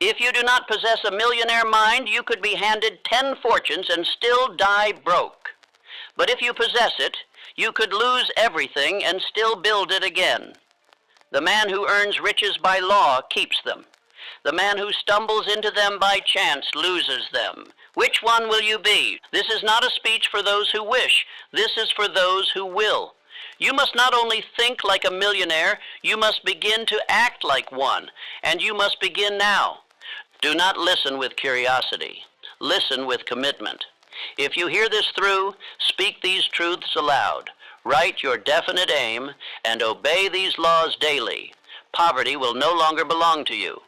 If you do not possess a millionaire mind, you could be handed 10 fortunes and still die broke. But if you possess it, you could lose everything and still build it again. The man who earns riches by law keeps them. The man who stumbles into them by chance loses them. Which one will you be? This is not a speech for those who wish. This is for those who will. You must not only think like a millionaire, you must begin to act like one, and you must begin now. Do not listen with curiosity. Listen with commitment. If you hear this through, speak these truths aloud. Write your definite aim and obey these laws daily. Poverty will no longer belong to you.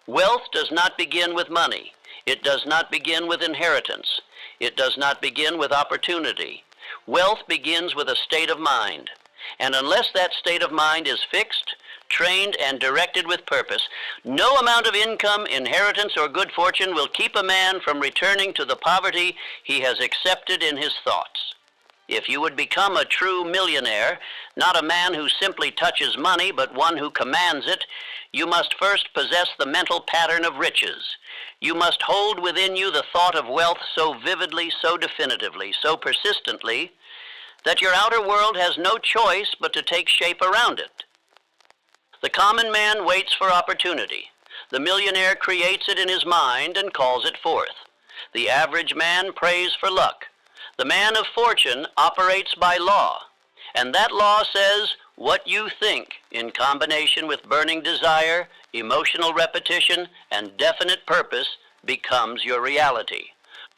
Wealth does not begin with money. It does not begin with inheritance. It does not begin with opportunity. Wealth begins with a state of mind. And unless that state of mind is fixed, trained, and directed with purpose, no amount of income, inheritance, or good fortune will keep a man from returning to the poverty he has accepted in his thoughts. If you would become a true millionaire, not a man who simply touches money, but one who commands it, you must first possess the mental pattern of riches. You must hold within you the thought of wealth so vividly, so definitively, so persistently, that your outer world has no choice but to take shape around it. The common man waits for opportunity. The millionaire creates it in his mind and calls it forth. The average man prays for luck. The man of fortune operates by law, and that law says what you think in combination with burning desire, emotional repetition, and definite purpose becomes your reality.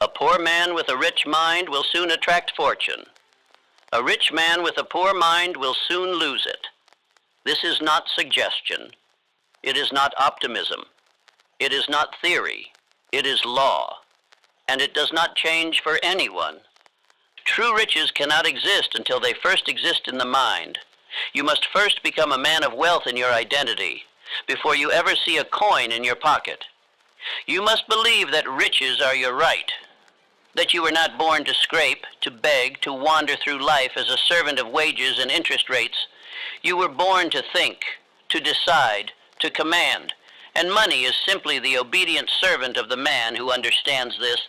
A poor man with a rich mind will soon attract fortune. A rich man with a poor mind will soon lose it. This is not suggestion. It is not optimism. It is not theory. It is law. And it does not change for anyone. True riches cannot exist until they first exist in the mind. You must first become a man of wealth in your identity before you ever see a coin in your pocket. You must believe that riches are your right, that you were not born to scrape, to beg, to wander through life as a servant of wages and interest rates. You were born to think, to decide, to command, and money is simply the obedient servant of the man who understands this.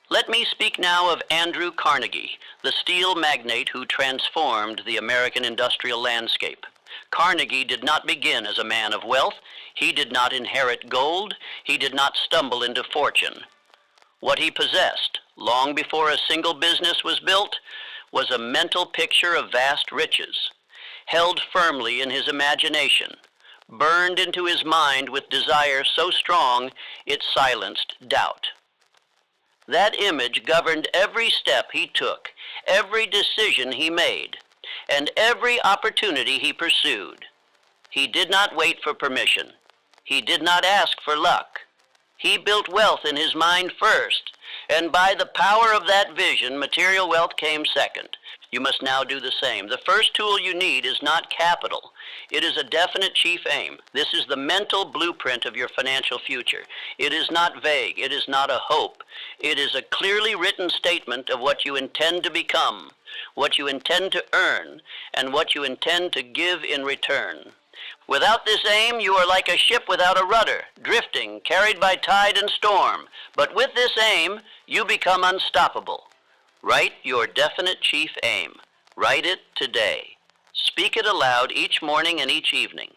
Let me speak now of Andrew Carnegie, the steel magnate who transformed the American industrial landscape. Carnegie did not begin as a man of wealth. He did not inherit gold. He did not stumble into fortune. What he possessed, long before a single business was built, was a mental picture of vast riches, held firmly in his imagination, burned into his mind with desire so strong it silenced doubt. That image governed every step he took, every decision he made, and every opportunity he pursued. He did not wait for permission. He did not ask for luck. He built wealth in his mind first, and by the power of that vision, material wealth came second. You must now do the same. The first tool you need is not capital. It is a definite chief aim. This is the mental blueprint of your financial future. It is not vague. It is not a hope. It is a clearly written statement of what you intend to become, what you intend to earn, and what you intend to give in return. Without this aim, you are like a ship without a rudder, drifting, carried by tide and storm. But with this aim, you become unstoppable. Write your definite chief aim. Write it today. Speak it aloud each morning and each evening.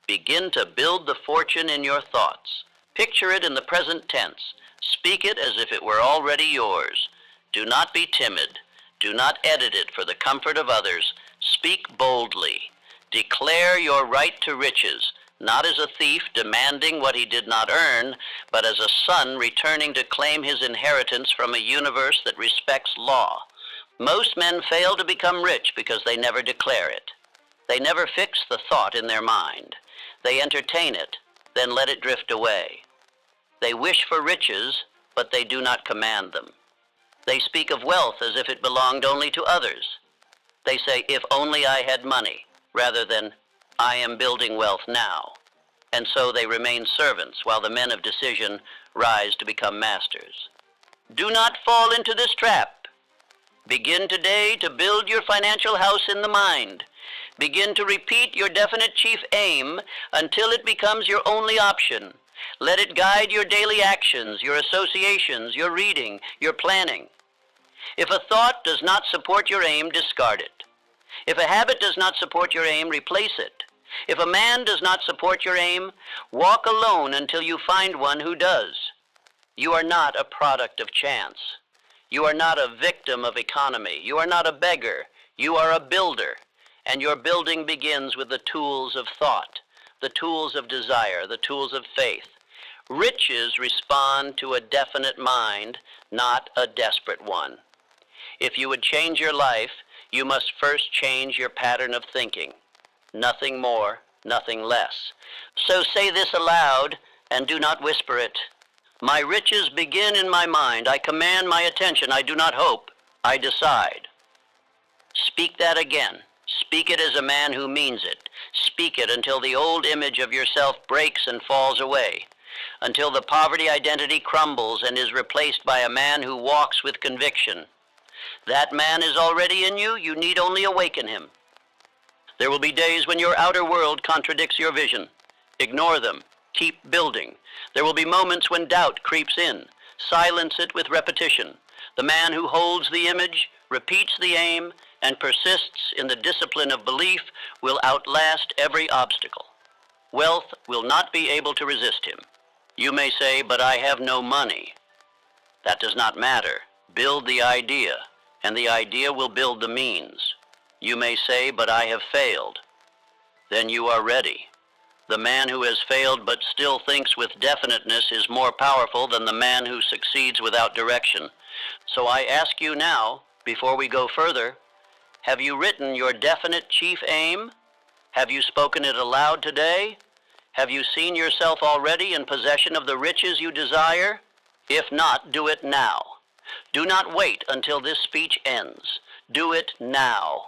Begin to build the fortune in your thoughts. Picture it in the present tense. Speak it as if it were already yours. Do not be timid. Do not edit it for the comfort of others. Speak boldly. Declare your right to riches, not as a thief demanding what he did not earn, but as a son returning to claim his inheritance from a universe that respects law. Most men fail to become rich because they never declare it. They never fix the thought in their mind. They entertain it, then let it drift away. They wish for riches, but they do not command them. They speak of wealth as if it belonged only to others. They say, if only I had money, rather than, I am building wealth now. And so they remain servants while the men of decision rise to become masters. Do not fall into this trap. Begin today to build your financial house in the mind. Begin to repeat your definite chief aim until it becomes your only option. Let it guide your daily actions, your associations, your reading, your planning. If a thought does not support your aim, discard it. If a habit does not support your aim, replace it. If a man does not support your aim, walk alone until you find one who does. You are not a product of chance. You are not a victim of economy. You are not a beggar. You are a builder. And your building begins with the tools of thought, the tools of desire, the tools of faith. Riches respond to a definite mind, not a desperate one. If you would change your life, you must first change your pattern of thinking. Nothing more, nothing less. So say this aloud and do not whisper it. My riches begin in my mind. I command my attention. I do not hope. I decide. Speak that again. Speak it as a man who means it. Speak it until the old image of yourself breaks and falls away, until the poverty identity crumbles and is replaced by a man who walks with conviction. That man is already in you. You need only awaken him. There will be days when your outer world contradicts your vision. Ignore them. Keep building. There will be moments when doubt creeps in. Silence it with repetition. The man who holds the image, repeats the aim, and persists in the discipline of belief will outlast every obstacle. Wealth will not be able to resist him. You may say, but I have no money. That does not matter. Build the idea, and the idea will build the means. You may say, but I have failed. Then you are ready. The man who has failed but still thinks with definiteness is more powerful than the man who succeeds without direction. So I ask you now, before we go further, have you written your definite chief aim? Have you spoken it aloud today? Have you seen yourself already in possession of the riches you desire? If not, do it now. Do not wait until this speech ends. Do it now,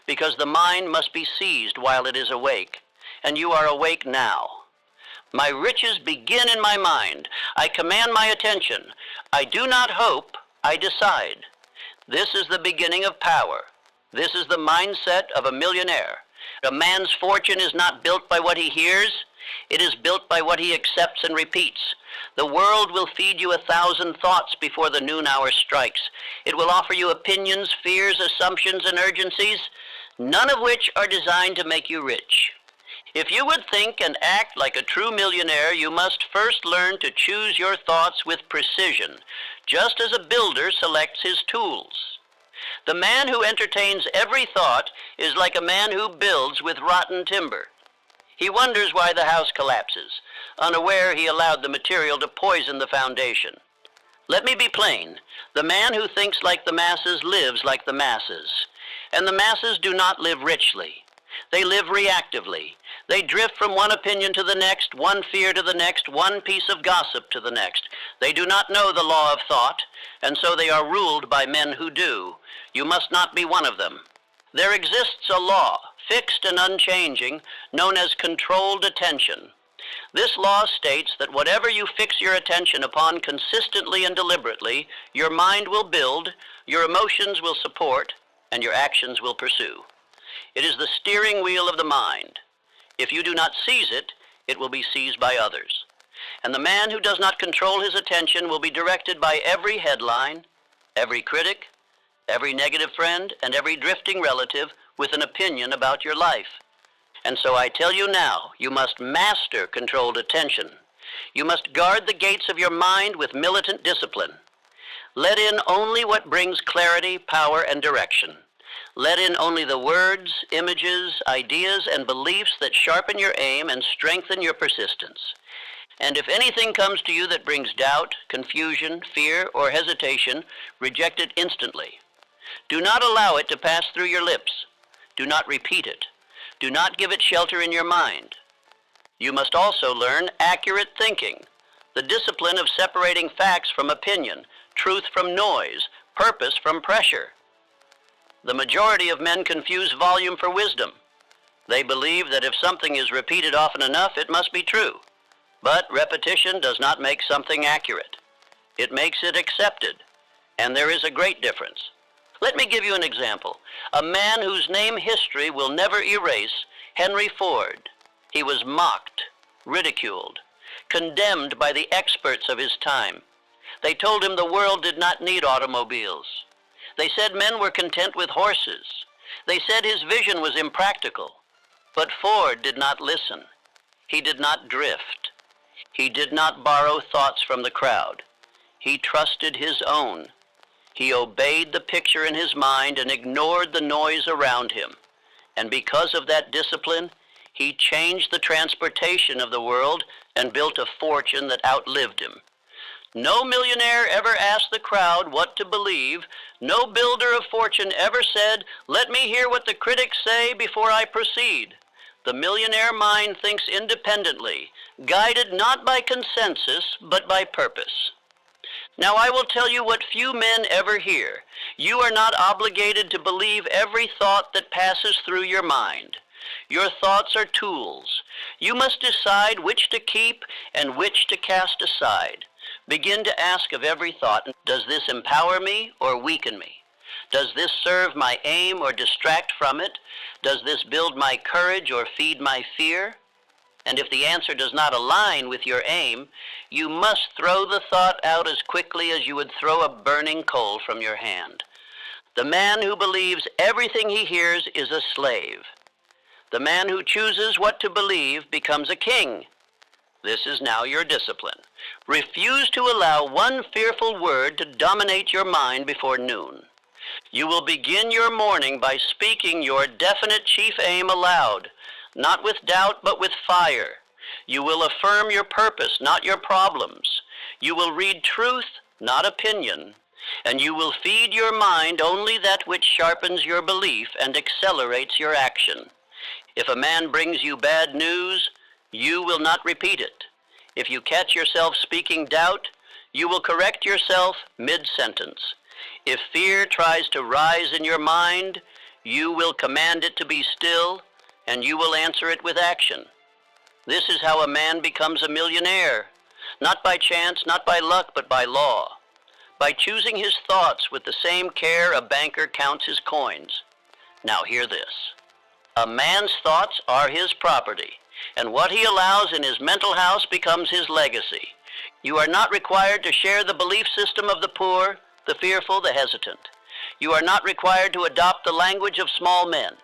because the mind must be seized while it is awake, and you are awake now. My riches begin in my mind. I command my attention. I do not hope, I decide. This is the beginning of power. This is the mindset of a millionaire. A man's fortune is not built by what he hears. It is built by what he accepts and repeats. The world will feed you 1,000 thoughts before the noon hour strikes. It will offer you opinions, fears, assumptions, and urgencies, none of which are designed to make you rich. If you would think and act like a true millionaire, you must first learn to choose your thoughts with precision, just as a builder selects his tools. The man who entertains every thought is like a man who builds with rotten timber. He wonders why the house collapses, unaware he allowed the material to poison the foundation. Let me be plain. The man who thinks like the masses lives like the masses. And the masses do not live richly. They live reactively. They drift from one opinion to the next, one fear to the next, one piece of gossip to the next. They do not know the law of thought, and so they are ruled by men who do. You must not be one of them. There exists a law, fixed and unchanging, known as controlled attention. This law states that whatever you fix your attention upon consistently and deliberately, your mind will build, your emotions will support, and your actions will pursue. It is the steering wheel of the mind. If you do not seize it, it will be seized by others. And the man who does not control his attention will be directed by every headline, every critic, every negative friend, and every drifting relative with an opinion about your life. And so I tell you now, you must master controlled attention. You must guard the gates of your mind with militant discipline. Let in only what brings clarity, power, and direction. Let in only the words, images, ideas, and beliefs that sharpen your aim and strengthen your persistence. And if anything comes to you that brings doubt, confusion, fear, or hesitation, reject it instantly. Do not allow it to pass through your lips. Do not repeat it. Do not give it shelter in your mind. You must also learn accurate thinking, the discipline of separating facts from opinion, truth from noise, purpose from pressure. The majority of men confuse volume for wisdom. They believe that if something is repeated often enough, it must be true. But repetition does not make something accurate. It makes it accepted, and there is a great difference. Let me give you an example. A man whose name history will never erase, Henry Ford. He was mocked, ridiculed. condemned by the experts of his time. They told him the world did not need automobiles. They said men were content with horses. They said his vision was impractical. But Ford did not listen. He did not drift. He did not borrow thoughts from the crowd. He trusted his own. He obeyed the picture in his mind and ignored the noise around him. And because of that discipline, he changed the transportation of the world and built a fortune that outlived him. No millionaire ever asked the crowd what to believe. No builder of fortune ever said, "Let me hear what the critics say before I proceed." The millionaire mind thinks independently, guided not by consensus, but by purpose. Now I will tell you what few men ever hear. You are not obligated to believe every thought that passes through your mind. Your thoughts are tools. You must decide which to keep and which to cast aside. Begin to ask of every thought, does this empower me or weaken me? Does this serve my aim or distract from it? Does this build my courage or feed my fear? And if the answer does not align with your aim, you must throw the thought out as quickly as you would throw a burning coal from your hand. The man who believes everything he hears is a slave. The man who chooses what to believe becomes a king. This is now your discipline. Refuse to allow one fearful word to dominate your mind before noon. You will begin your morning by speaking your definite chief aim aloud, not with doubt but with fire. You will affirm your purpose, not your problems. You will read truth, not opinion. And you will feed your mind only that which sharpens your belief and accelerates your action. If a man brings you bad news, you will not repeat it. If you catch yourself speaking doubt, you will correct yourself mid-sentence. If fear tries to rise in your mind, you will command it to be still, and you will answer it with action. This is how a man becomes a millionaire, not by chance, not by luck, but by law. By choosing his thoughts with the same care a banker counts his coins. Now hear this. A man's thoughts are his property, and what he allows in his mental house becomes his legacy. You are not required to share the belief system of the poor, the fearful, the hesitant. You are not required to adopt the language of small men.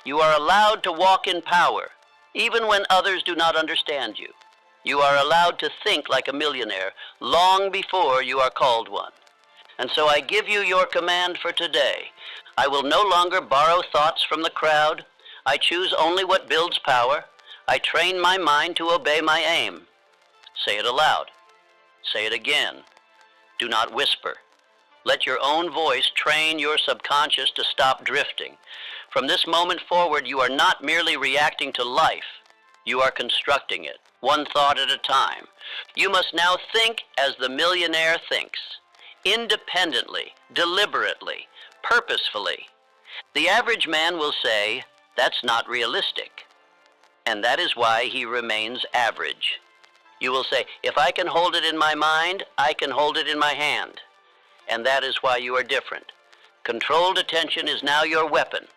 You are allowed to walk in power, even when others do not understand you. You are allowed to think like a millionaire long before you are called one. And so I give you your command for today. I will no longer borrow thoughts from the crowd. I choose only what builds power. I train my mind to obey my aim. Say it aloud. Say it again. Do not whisper. Let your own voice train your subconscious to stop drifting. From this moment forward, you are not merely reacting to life. You are constructing it, one thought at a time. You must now think as the millionaire thinks, independently, deliberately, purposefully. The average man will say, "That's not realistic." And that is why he remains average. You will say, "If I can hold it in my mind, I can hold it in my hand." And that is why you are different. Controlled attention is now your weapon.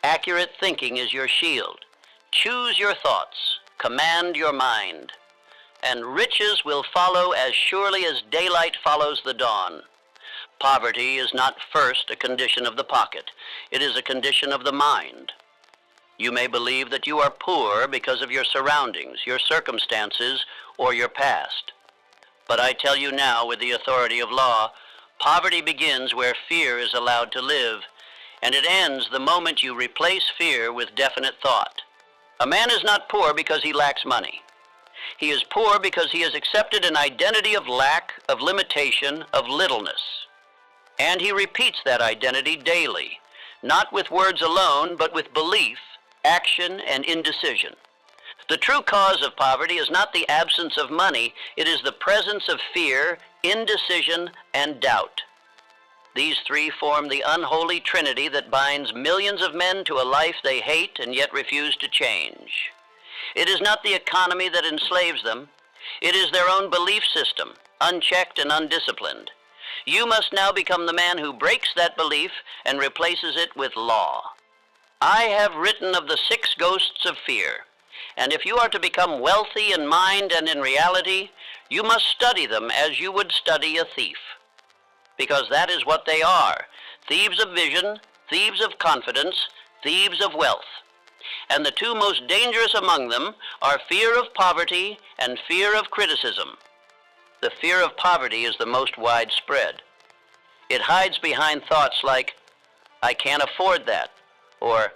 Accurate thinking is your shield. Choose your thoughts. Command your mind. And riches will follow as surely as daylight follows the dawn. Poverty is not first a condition of the pocket. It is a condition of the mind. You may believe that you are poor because of your surroundings, your circumstances, or your past. But I tell you now with the authority of law, poverty begins where fear is allowed to live, and it ends the moment you replace fear with definite thought. A man is not poor because he lacks money. He is poor because he has accepted an identity of lack, of limitation, of littleness. And he repeats that identity daily, not with words alone, but with belief, action, and indecision. The true cause of poverty is not the absence of money, it is the presence of fear, indecision, and doubt. These three form the unholy trinity that binds millions of men to a life they hate and yet refuse to change. It is not the economy that enslaves them. It is their own belief system, unchecked and undisciplined. You must now become the man who breaks that belief and replaces it with law. I have written of the 6 ghosts of fear. And if you are to become wealthy in mind and in reality, you must study them as you would study a thief. Because that is what they are, thieves of vision, thieves of confidence, thieves of wealth. And the two most dangerous among them are fear of poverty and fear of criticism. The fear of poverty is the most widespread. It hides behind thoughts like, I can't afford that, or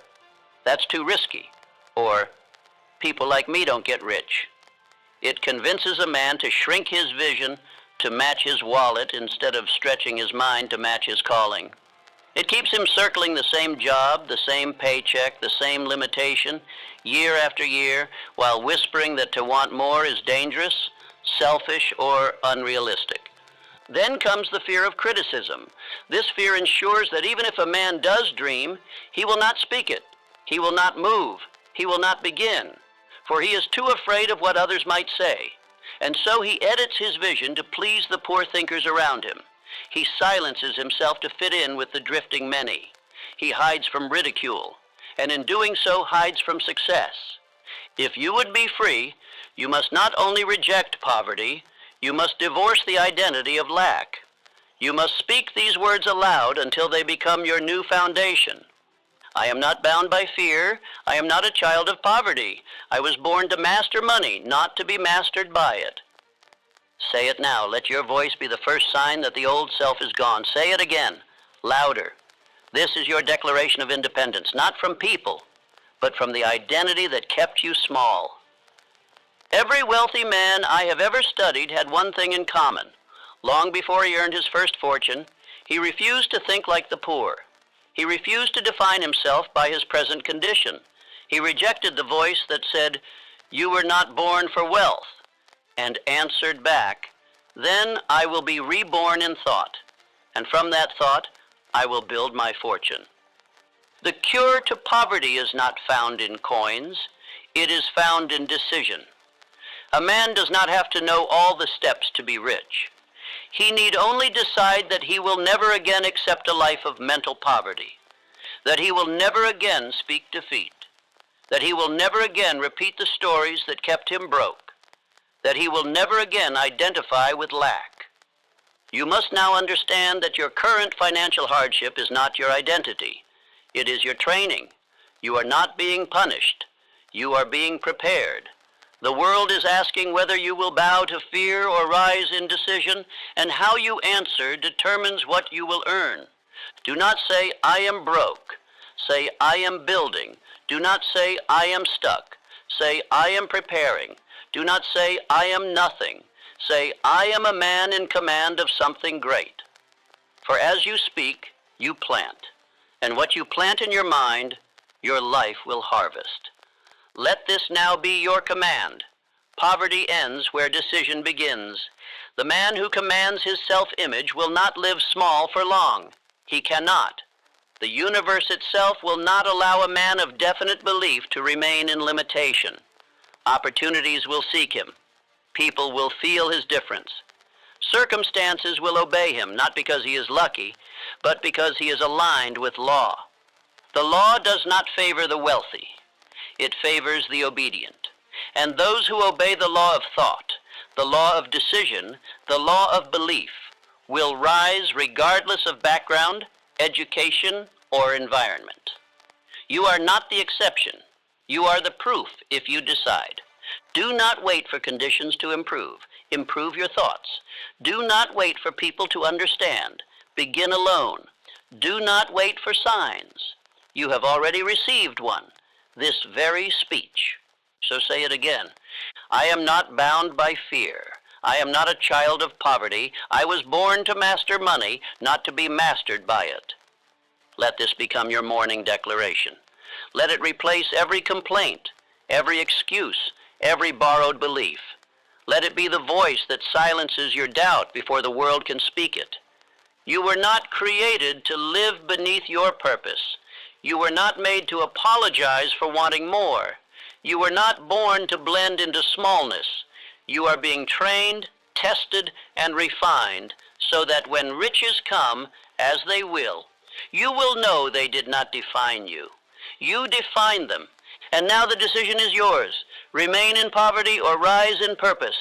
that's too risky, or people like me don't get rich. It convinces a man to shrink his vision to match his wallet instead of stretching his mind to match his calling. It keeps him circling the same job, the same paycheck, the same limitation, year after year, while whispering that to want more is dangerous, selfish, or unrealistic. Then comes the fear of criticism. This fear ensures that even if a man does dream, he will not speak it, he will not move, he will not begin, for he is too afraid of what others might say. And so he edits his vision to please the poor thinkers around him. He silences himself to fit in with the drifting many. He hides from ridicule, and in doing so hides from success. If you would be free, you must not only reject poverty, you must divorce the identity of lack. You must speak these words aloud until they become your new foundation. I am not bound by fear. I am not a child of poverty. I was born to master money, not to be mastered by it. Say it now. Let your voice be the first sign that the old self is gone. Say it again, louder. This is your declaration of independence, not from people, but from the identity that kept you small. Every wealthy man I have ever studied had one thing in common. Long before he earned his first fortune, he refused to think like the poor. He refused to define himself by his present condition. He rejected the voice that said, "You were not born for wealth," and answered back, "Then I will be reborn in thought, and from that thought I will build my fortune." The cure to poverty is not found in coins. It is found in decision. A man does not have to know all the steps to be rich. He need only decide that he will never again accept a life of mental poverty, that he will never again speak defeat, that he will never again repeat the stories that kept him broke, that he will never again identify with lack. You must now understand that your current financial hardship is not your identity. It is your training. You are not being punished. You are being prepared. The world is asking whether you will bow to fear or rise in decision, and how you answer determines what you will earn. Do not say, "I am broke." Say, "I am building." Do not say, "I am stuck." Say, "I am preparing." Do not say, "I am nothing." Say, "I am a man in command of something great." For as you speak, you plant. And what you plant in your mind, your life will harvest. Let this now be your command. Poverty ends where decision begins. The man who commands his self-image will not live small for long. He cannot. The universe itself will not allow a man of definite belief to remain in limitation. Opportunities will seek him. People will feel his difference. Circumstances will obey him, not because he is lucky, but because he is aligned with law. The law does not favor the wealthy. It favors the obedient. And those who obey the law of thought, the law of decision, the law of belief, will rise regardless of background, education, or environment. You are not the exception. You are the proof if you decide. Do not wait for conditions to improve. Improve your thoughts. Do not wait for people to understand. Begin alone. Do not wait for signs. You have already received one, this very speech. So say it again. I am not bound by fear. I am not a child of poverty. I was born to master money, not to be mastered by it. Let this become your morning declaration. Let it replace every complaint, every excuse, every borrowed belief. Let it be the voice that silences your doubt before the world can speak it. You were not created to live beneath your purpose. You were not made to apologize for wanting more. You were not born to blend into smallness. You are being trained, tested, and refined so that when riches come, as they will, you will know they did not define you. You defined them, and now the decision is yours Remain in poverty or rise in purpose.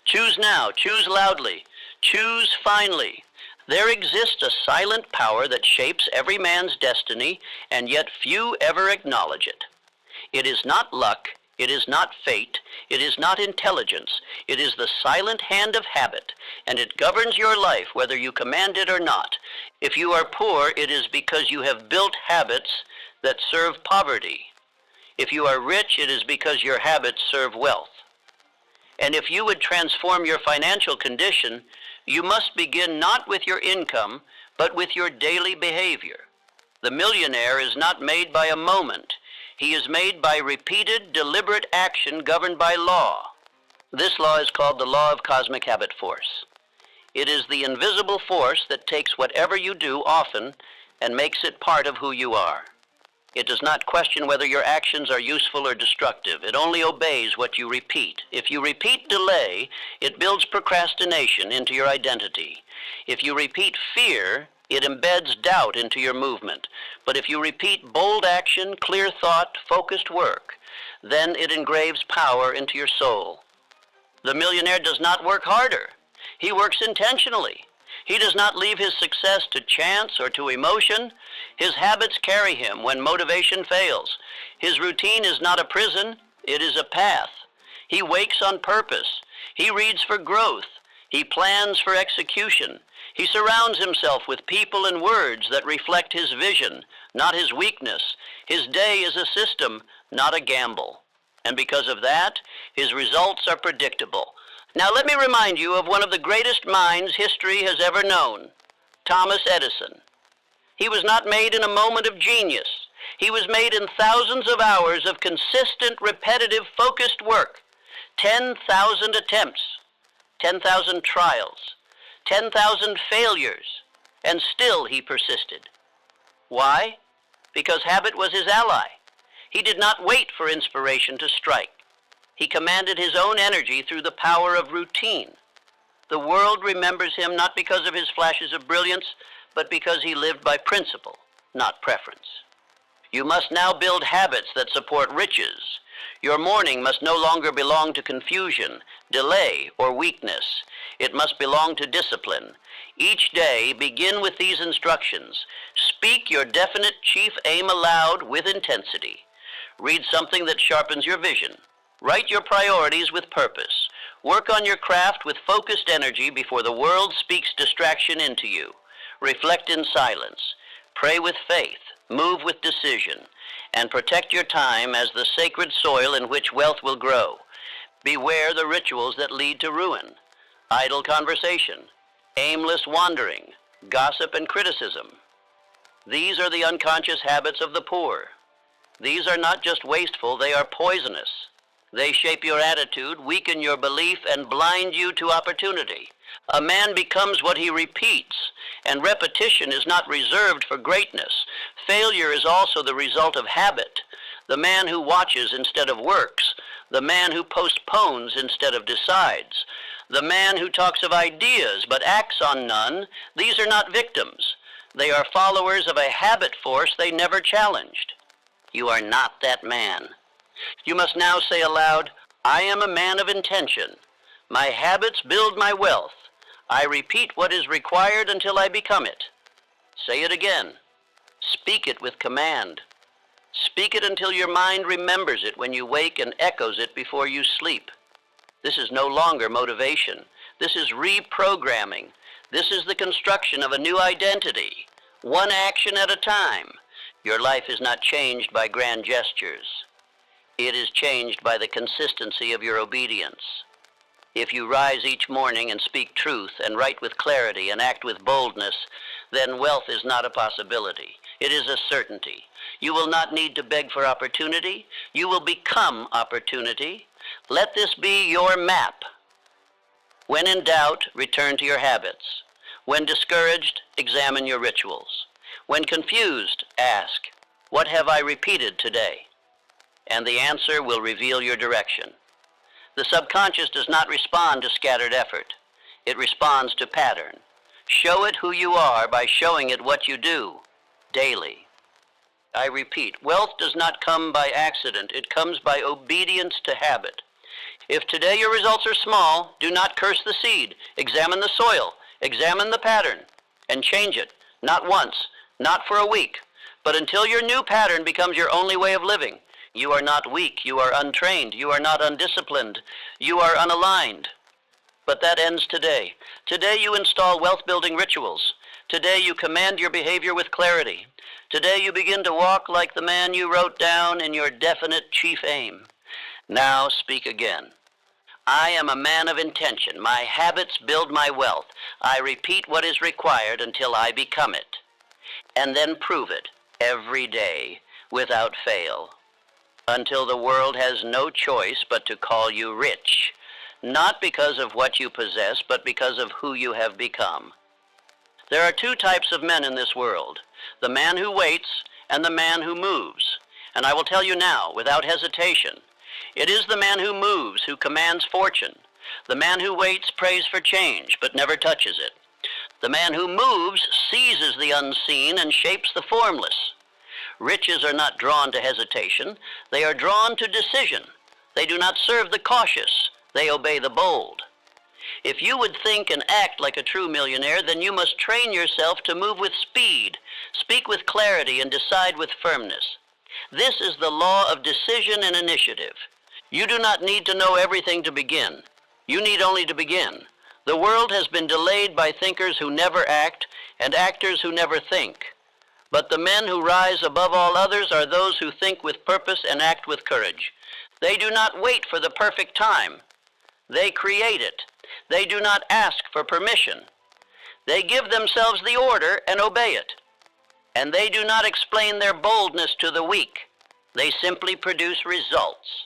Choose now, choose loudly, choose finely. There exists a silent power that shapes every man's destiny, and yet few ever acknowledge it. It is not luck, it is not fate, it is not intelligence. It is the silent hand of habit, and it governs your life whether you command it or not. If you are poor, it is because you have built habits that serve poverty. If you are rich, it is because your habits serve wealth. And if you would transform your financial condition, you must begin not with your income, but with your daily behavior. The millionaire is not made by a moment. He is made by repeated, deliberate action governed by law. This law is called the law of cosmic habit force. It is the invisible force that takes whatever you do often and makes it part of who you are. It does not question whether your actions are useful or destructive. It only obeys what you repeat. If you repeat delay, it builds procrastination into your identity. If you repeat fear, it embeds doubt into your movement. But if you repeat bold action, clear thought, focused work, then it engraves power into your soul. The millionaire does not work harder. He works intentionally. He does not leave his success to chance or to emotion. His habits carry him when motivation fails. His routine is not a prison, it is a path. He wakes on purpose. He reads for growth. He plans for execution. He surrounds himself with people and words that reflect his vision, not his weakness. His day is a system, not a gamble. And because of that, his results are predictable. Now let me remind you of one of the greatest minds history has ever known, Thomas Edison. He was not made in a moment of genius. He was made in thousands of hours of consistent, repetitive, focused work. 10,000 attempts, 10,000 trials, 10,000 failures, and still he persisted. Why? Because habit was his ally. He did not wait for inspiration to strike. He commanded his own energy through the power of routine. The world remembers him not because of his flashes of brilliance, but because he lived by principle, not preference. You must now build habits that support riches. Your morning must no longer belong to confusion, delay, or weakness. It must belong to discipline. Each day, begin with these instructions. Speak your definite chief aim aloud with intensity. Read something that sharpens your vision. Write your priorities with purpose. Work on your craft with focused energy before the world speaks distraction into you. Reflect in silence. Pray with faith. Move with decision. And protect your time as the sacred soil in which wealth will grow. Beware the rituals that lead to ruin. Idle conversation, aimless wandering, gossip and criticism. These are the unconscious habits of the poor. These are not just wasteful, they are poisonous. They shape your attitude, weaken your belief, and blind you to opportunity. A man becomes what he repeats, and repetition is not reserved for greatness. Failure is also the result of habit. The man who watches instead of works, the man who postpones instead of decides, the man who talks of ideas but acts on none, these are not victims. They are followers of a habit force they never challenged. You are not that man. You must now say aloud, I am a man of intention. My habits build my wealth. I repeat what is required until I become it. Say it again. Speak it with command. Speak it until your mind remembers it when you wake and echoes it before you sleep. This is no longer motivation. This is reprogramming. This is the construction of a new identity, one action at a time. Your life is not changed by grand gestures. It is changed by the consistency of your obedience. If you rise each morning and speak truth and write with clarity and act with boldness, then wealth is not a possibility. It is a certainty. You will not need to beg for opportunity. You will become opportunity. Let this be your map. When in doubt, return to your habits. When discouraged, examine your rituals. When confused, ask, what have I repeated today? And the answer will reveal your direction. The subconscious does not respond to scattered effort. It responds to pattern. Show it who you are by showing it what you do daily. I repeat, wealth does not come by accident. It comes by obedience to habit. If today your results are small, do not curse the seed. Examine the soil, examine the pattern, and change it. Not once, not for a week, but until your new pattern becomes your only way of living. You are not weak, you are untrained, you are not undisciplined, you are unaligned. But that ends today. Today you install wealth-building rituals. Today you command your behavior with clarity. Today you begin to walk like the man you wrote down in your definite chief aim. Now speak again. I am a man of intention. My habits build my wealth. I repeat what is required until I become it. And then prove it every day without fail. Until the world has no choice but to call you rich. Not because of what you possess, but because of who you have become. There are two types of men in this world, the man who waits and the man who moves. And I will tell you now, without hesitation, it is the man who moves who commands fortune. The man who waits prays for change, but never touches it. The man who moves seizes the unseen and shapes the formless. Riches are not drawn to hesitation, they are drawn to decision. They do not serve the cautious, they obey the bold. If you would think and act like a true millionaire, then you must train yourself to move with speed, speak with clarity, and decide with firmness. This is the law of decision and initiative. You do not need to know everything to begin. You need only to begin. The world has been delayed by thinkers who never act and actors who never think. But the men who rise above all others are those who think with purpose and act with courage. They do not wait for the perfect time. They create it. They do not ask for permission. They give themselves the order and obey it. And they do not explain their boldness to the weak. They simply produce results.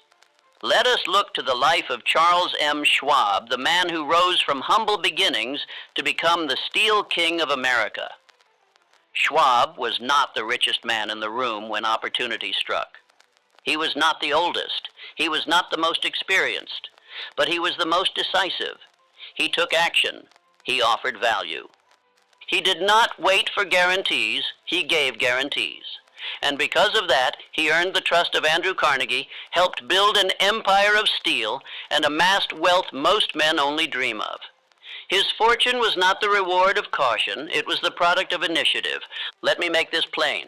Let us look to the life of Charles M. Schwab, the man who rose from humble beginnings to become the steel king of America. Schwab was not the richest man in the room when opportunity struck. He was not the oldest. He was not the most experienced. But he was the most decisive. He took action. He offered value. He did not wait for guarantees. He gave guarantees. And because of that, he earned the trust of Andrew Carnegie, helped build an empire of steel, and amassed wealth most men only dream of. His fortune was not the reward of caution. It was the product of initiative. Let me make this plain.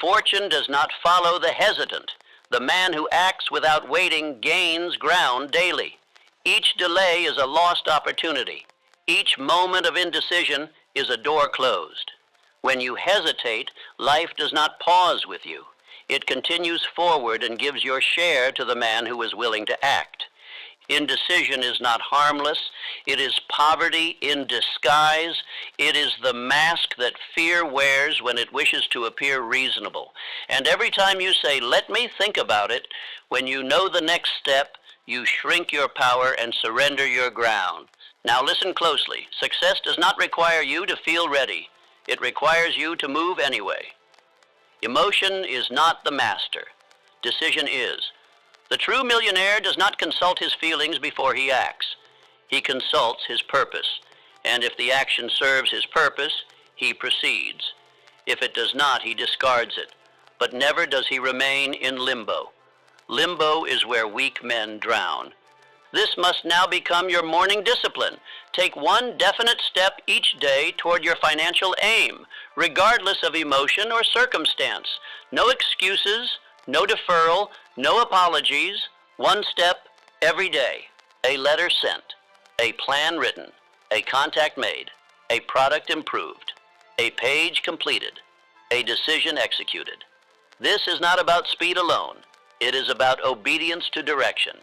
Fortune does not follow the hesitant. The man who acts without waiting gains ground daily. Each delay is a lost opportunity. Each moment of indecision is a door closed. When you hesitate, life does not pause with you. It continues forward and gives your share to the man who is willing to act. Indecision is not harmless. It is poverty in disguise. It is the mask that fear wears when it wishes to appear reasonable. And every time you say, "Let me think about it," when you know the next step, you shrink your power and surrender your ground. Now listen closely. Success does not require you to feel ready. It requires you to move anyway. Emotion is not the master. Decision is. The true millionaire does not consult his feelings before he acts. He consults his purpose. And if the action serves his purpose, he proceeds. If it does not, he discards it. But never does he remain in limbo. Limbo is where weak men drown. This must now become your morning discipline. Take one definite step each day toward your financial aim, regardless of emotion or circumstance. No excuses, no deferral, no apologies. One step every day. A letter sent, a plan written, a contact made, a product improved, a page completed, a decision executed. This is not about speed alone. It is about obedience to direction.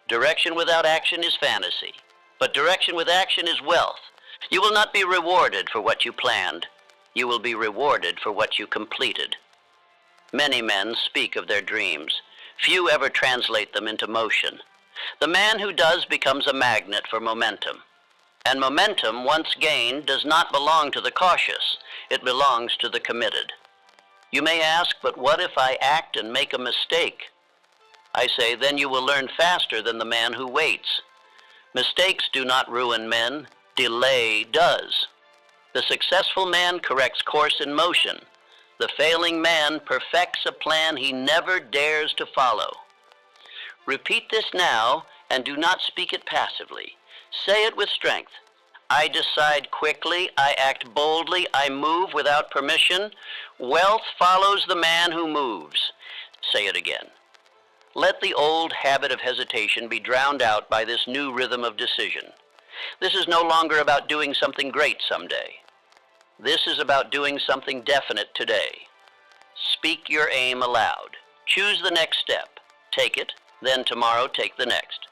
Direction without action is fantasy, but direction with action is wealth. You will not be rewarded for what you planned. You will be rewarded for what you completed. Many men speak of their dreams. Few ever translate them into motion. The man who does becomes a magnet for momentum. And momentum, once gained, does not belong to the cautious. It belongs to the committed. You may ask, but what if I act and make a mistake? I say, then you will learn faster than the man who waits. Mistakes do not ruin men. Delay does. The successful man corrects course in motion. The failing man perfects a plan he never dares to follow. Repeat this now, and do not speak it passively. Say it with strength. I decide quickly, I act boldly, I move without permission. Wealth follows the man who moves. Say it again. Let the old habit of hesitation be drowned out by this new rhythm of decision. This is no longer about doing something great someday. This is about doing something definite today. Speak your aim aloud. Choose the next step. Take it, then tomorrow take the next.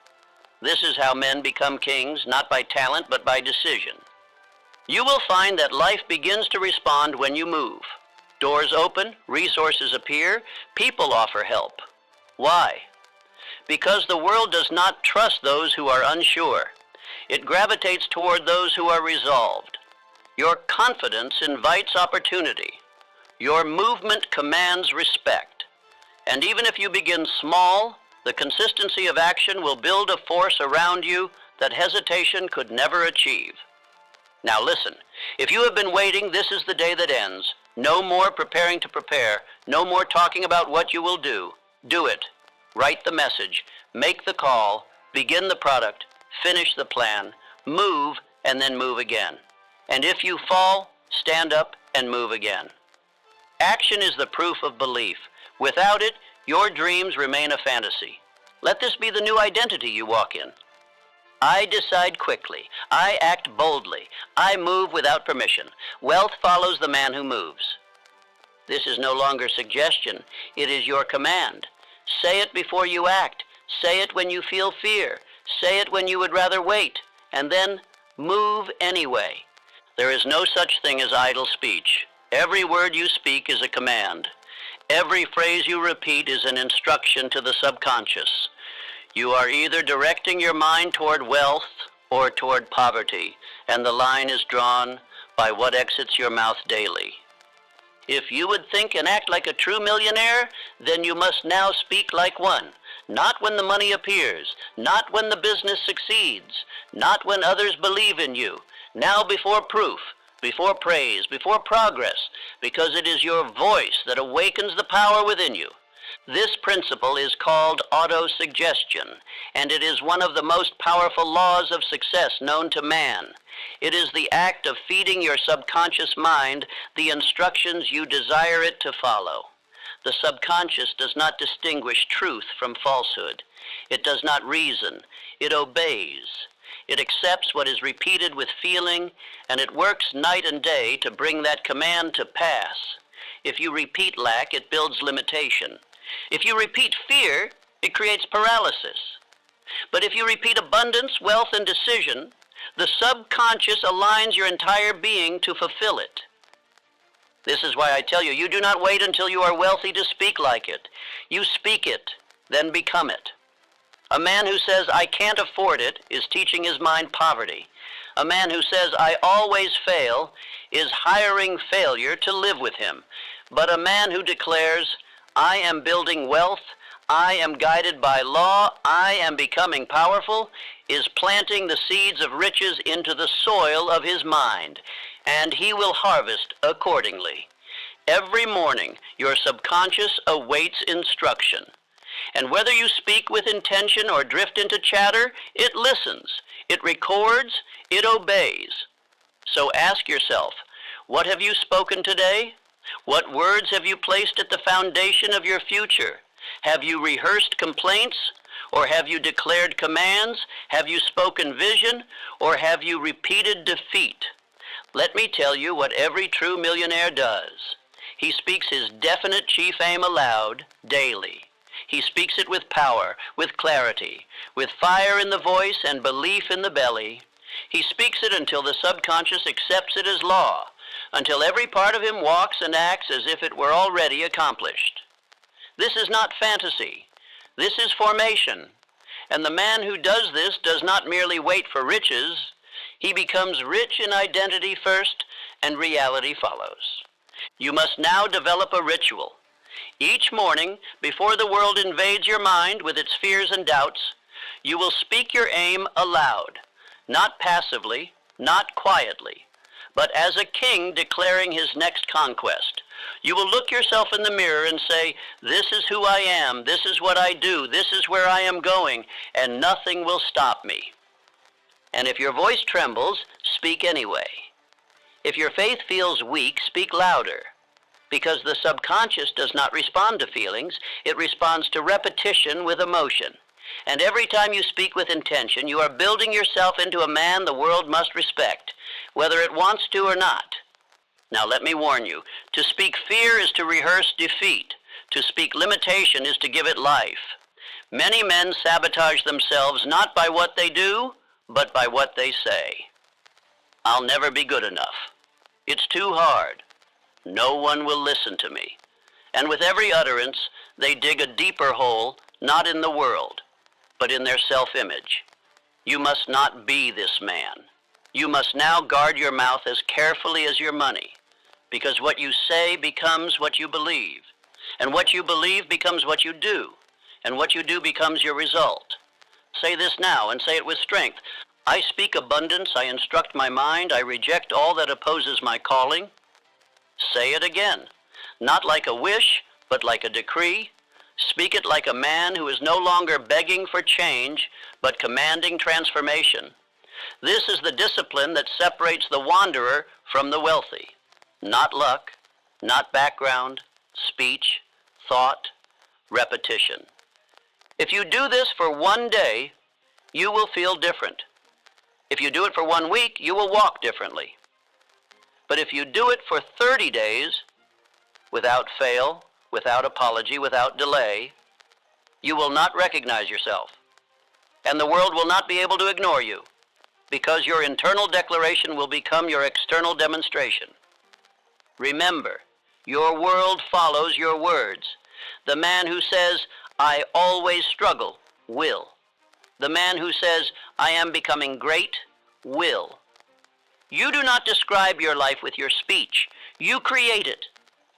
This is how men become kings, not by talent, but by decision. You will find that life begins to respond when you move. Doors open, resources appear, people offer help. Why? Because the world does not trust those who are unsure. It gravitates toward those who are resolved. Your confidence invites opportunity. Your movement commands respect. And even if you begin small, the consistency of action will build a force around you that hesitation could never achieve. Now listen, if you have been waiting, this is the day that ends. No more preparing to prepare. No more talking about what you will do. Do it. Write the message. Make the call. Begin the product. Finish the plan. Move, and then move again. And if you fall, stand up and move again. Action is the proof of belief. Without it, your dreams remain a fantasy. Let this be the new identity you walk in. I decide quickly. I act boldly. I move without permission. Wealth follows the man who moves. This is no longer suggestion. It is your command. Say it before you act. Say it when you feel fear. Say it when you would rather wait. And then move anyway. There is no such thing as idle speech. Every word you speak is a command. Every phrase you repeat is an instruction to the subconscious. You are either directing your mind toward wealth or toward poverty, and the line is drawn by what exits your mouth daily. If you would think and act like a true millionaire, then you must now speak like one. Not when the money appears, not when the business succeeds, not when others believe in you. Now before proof, before praise, before progress, because it is your voice that awakens the power within you. This principle is called autosuggestion, and it is one of the most powerful laws of success known to man. It is the act of feeding your subconscious mind the instructions you desire it to follow. The subconscious does not distinguish truth from falsehood. It does not reason. It obeys. It accepts what is repeated with feeling, and it works night and day to bring that command to pass. If you repeat lack, it builds limitation. If you repeat fear, it creates paralysis. But if you repeat abundance, wealth, and decision, the subconscious aligns your entire being to fulfill it. This is why I tell you, you do not wait until you are wealthy to speak like it. You speak it, then become it. A man who says, I can't afford it, is teaching his mind poverty. A man who says, I always fail, is hiring failure to live with him. But a man who declares, I am building wealth, I am guided by law, I am becoming powerful, is planting the seeds of riches into the soil of his mind, and he will harvest accordingly. Every morning, your subconscious awaits instruction. And whether you speak with intention or drift into chatter, it listens, it records, it obeys. So ask yourself, what have you spoken today? What words have you placed at the foundation of your future? Have you rehearsed complaints, or have you declared commands? Have you spoken vision, or have you repeated defeat? Let me tell you what every true millionaire does. He speaks his definite chief aim aloud daily. He speaks it with power, with clarity, with fire in the voice and belief in the belly. He speaks it until the subconscious accepts it as law, until every part of him walks and acts as if it were already accomplished. This is not fantasy. This is formation. And the man who does this does not merely wait for riches. He becomes rich in identity first, and reality follows. You must now develop a ritual. Each morning, before the world invades your mind with its fears and doubts, you will speak your aim aloud, not passively, not quietly, but as a king declaring his next conquest. You will look yourself in the mirror and say, this is who I am, this is what I do, this is where I am going, and nothing will stop me. And if your voice trembles, speak anyway. If your faith feels weak, speak louder. Because the subconscious does not respond to feelings, it responds to repetition with emotion. And every time you speak with intention, you are building yourself into a man the world must respect, whether it wants to or not. Now let me warn you, to speak fear is to rehearse defeat. To speak limitation is to give it life. Many men sabotage themselves not by what they do, but by what they say. I'll never be good enough. It's too hard. No one will listen to me. And with every utterance, they dig a deeper hole, not in the world, but in their self-image. You must not be this man. You must now guard your mouth as carefully as your money, because what you say becomes what you believe, and what you believe becomes what you do, and what you do becomes your result. Say this now, and say it with strength. I speak abundance, I instruct my mind, I reject all that opposes my calling. Say it again, not like a wish, but like a decree. Speak it like a man who is no longer begging for change, but commanding transformation. This is the discipline that separates the wanderer from the wealthy. Not luck, not background, speech, thought, repetition. If you do this for one day, you will feel different. If you do it for 1 week, you will walk differently. But if you do it for 30 days, without fail, without apology, without delay, you will not recognize yourself. And the world will not be able to ignore you, because your internal declaration will become your external demonstration. Remember, your world follows your words. The man who says, I always struggle, will. The man who says, I am becoming great, will. You do not describe your life with your speech. You create it.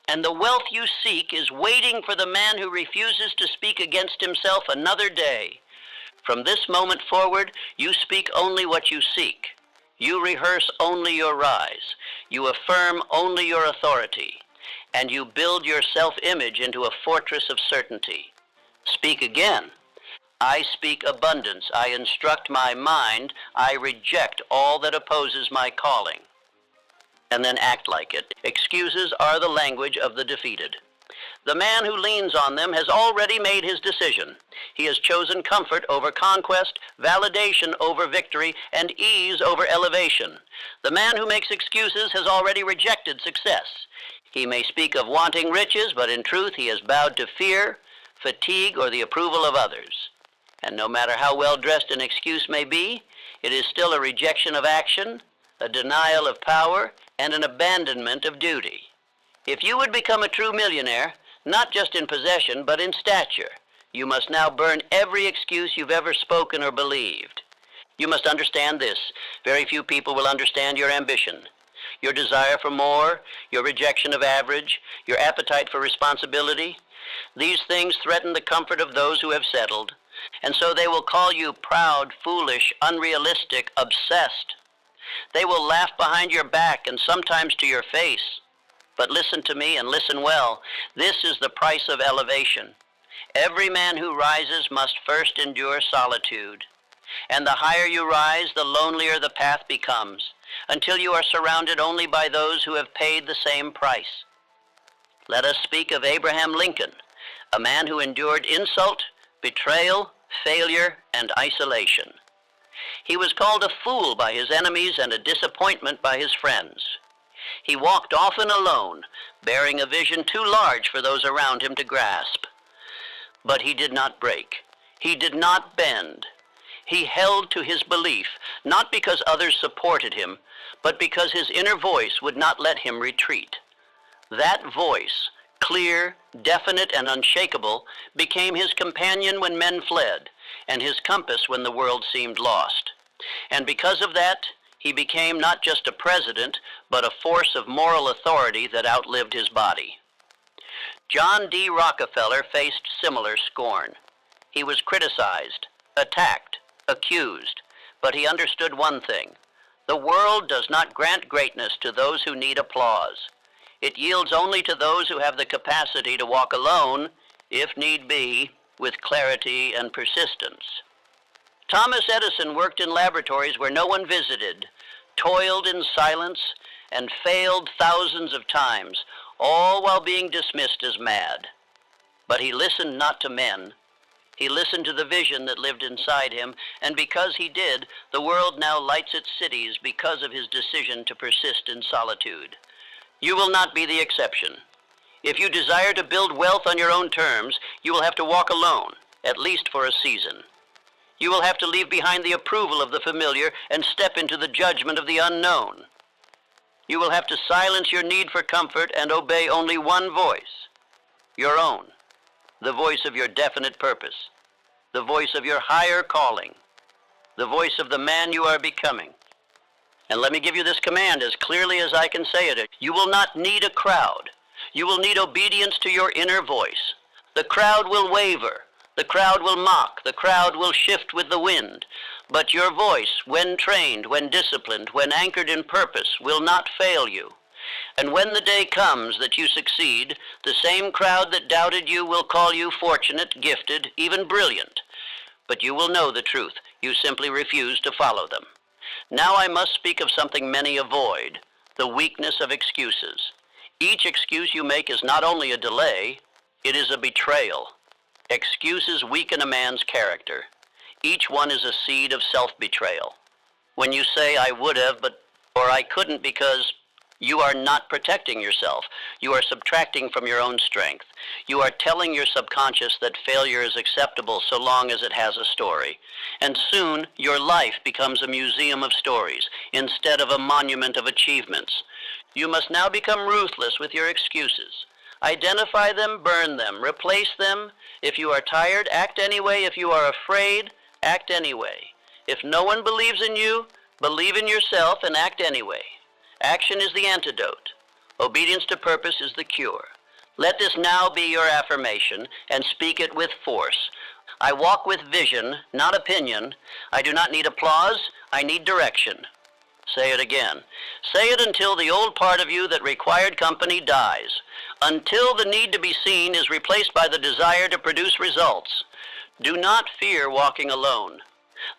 And the wealth you seek is waiting for the man who refuses to speak against himself another day. From this moment forward, you speak only what you seek. You rehearse only your rise. You affirm only your authority. And you build your self-image into a fortress of certainty. Speak again. I speak abundance. I instruct my mind. I reject all that opposes my calling. And then act like it. Excuses are the language of the defeated. The man who leans on them has already made his decision. He has chosen comfort over conquest, validation over victory, and ease over elevation. The man who makes excuses has already rejected success. He may speak of wanting riches, but in truth he has bowed to fear, fatigue, or the approval of others. And no matter how well dressed an excuse may be, it is still a rejection of action, a denial of power, and an abandonment of duty. If you would become a true millionaire, not just in possession, but in stature, you must now burn every excuse you've ever spoken or believed. You must understand this. Very few people will understand your ambition, your desire for more, your rejection of average, your appetite for responsibility. These things threaten the comfort of those who have settled, and so they will call you proud, foolish, unrealistic, obsessed. They will laugh behind your back and sometimes to your face. But listen to me and listen well. This is the price of elevation. Every man who rises must first endure solitude. And the higher you rise, the lonelier the path becomes, until you are surrounded only by those who have paid the same price. Let us speak of Abraham Lincoln, a man who endured insult, betrayal, failure, and isolation. He was called a fool by his enemies and a disappointment by his friends. He walked often alone, bearing a vision too large for those around him to grasp. But he did not break. He did not bend. He held to his belief, not because others supported him, but because his inner voice would not let him retreat. That voice, clear, definite, and unshakable, became his companion when men fled, and his compass when the world seemed lost. And because of that, he became not just a president, but a force of moral authority that outlived his body. John D. Rockefeller faced similar scorn. He was criticized, attacked, accused, but he understood one thing. The world does not grant greatness to those who need applause. It yields only to those who have the capacity to walk alone, if need be, with clarity and persistence. Thomas Edison worked in laboratories where no one visited, toiled in silence, and failed thousands of times, all while being dismissed as mad. But he listened not to men. He listened to the vision that lived inside him, and because he did, the world now lights its cities because of his decision to persist in solitude. You will not be the exception. If you desire to build wealth on your own terms, you will have to walk alone, at least for a season. You will have to leave behind the approval of the familiar and step into the judgment of the unknown. You will have to silence your need for comfort and obey only one voice, your own, the voice of your definite purpose, the voice of your higher calling, the voice of the man you are becoming. And let me give you this command as clearly as I can say it. You will not need a crowd. You will need obedience to your inner voice. The crowd will waver. The crowd will mock. The crowd will shift with the wind. But your voice, when trained, when disciplined, when anchored in purpose, will not fail you. And when the day comes that you succeed, the same crowd that doubted you will call you fortunate, gifted, even brilliant. But you will know the truth. You simply refuse to follow them. Now I must speak of something many avoid, the weakness of excuses. Each excuse you make is not only a delay, it is a betrayal. Excuses weaken a man's character. Each one is a seed of self-betrayal. When you say, I would have, or I couldn't because, you are not protecting yourself. You are subtracting from your own strength. You are telling your subconscious that failure is acceptable so long as it has a story. And soon, your life becomes a museum of stories instead of a monument of achievements. You must now become ruthless with your excuses. Identify them, burn them, replace them. If you are tired, act anyway. If you are afraid, act anyway. If no one believes in you, believe in yourself and act anyway. Action is the antidote. Obedience to purpose is the cure. Let this now be your affirmation and speak it with force. I walk with vision, not opinion. I do not need applause. I need direction. Say it again. Say it until the old part of you that required company dies. Until the need to be seen is replaced by the desire to produce results. Do not fear walking alone.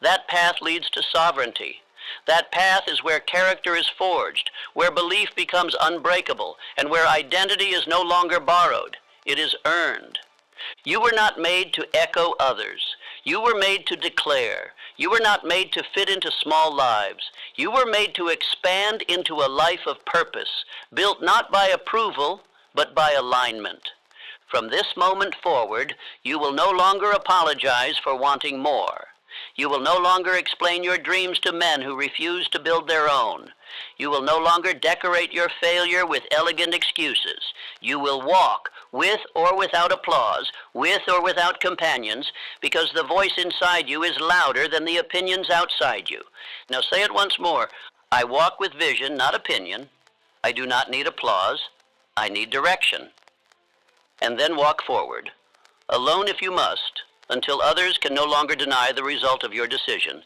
That path leads to sovereignty. That path is where character is forged, where belief becomes unbreakable, and where identity is no longer borrowed. It is earned. You were not made to echo others. You were made to declare. You were not made to fit into small lives. You were made to expand into a life of purpose, built not by approval, but by alignment. From this moment forward, you will no longer apologize for wanting more. You will no longer explain your dreams to men who refuse to build their own. You will no longer decorate your failure with elegant excuses. You will walk, with or without applause, with or without companions, because the voice inside you is louder than the opinions outside you. Now say it once more. I walk with vision, not opinion. I do not need applause. I need direction. And then walk forward, alone if you must, until others can no longer deny the result of your decision.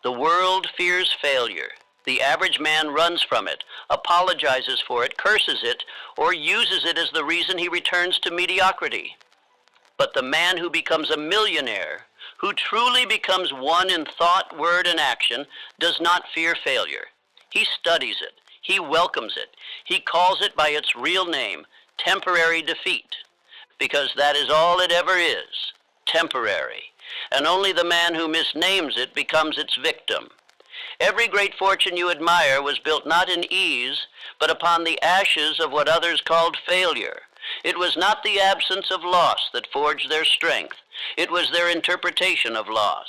The world fears failure. The average man runs from it, apologizes for it, curses it, or uses it as the reason he returns to mediocrity. But the man who becomes a millionaire, who truly becomes one in thought, word, and action, does not fear failure. He studies it. He welcomes it. He calls it by its real name, temporary defeat, because that is all it ever is, temporary. And only the man who misnames it becomes its victim. Every great fortune you admire was built not in ease, but upon the ashes of what others called failure. It was not the absence of loss that forged their strength. It was their interpretation of loss.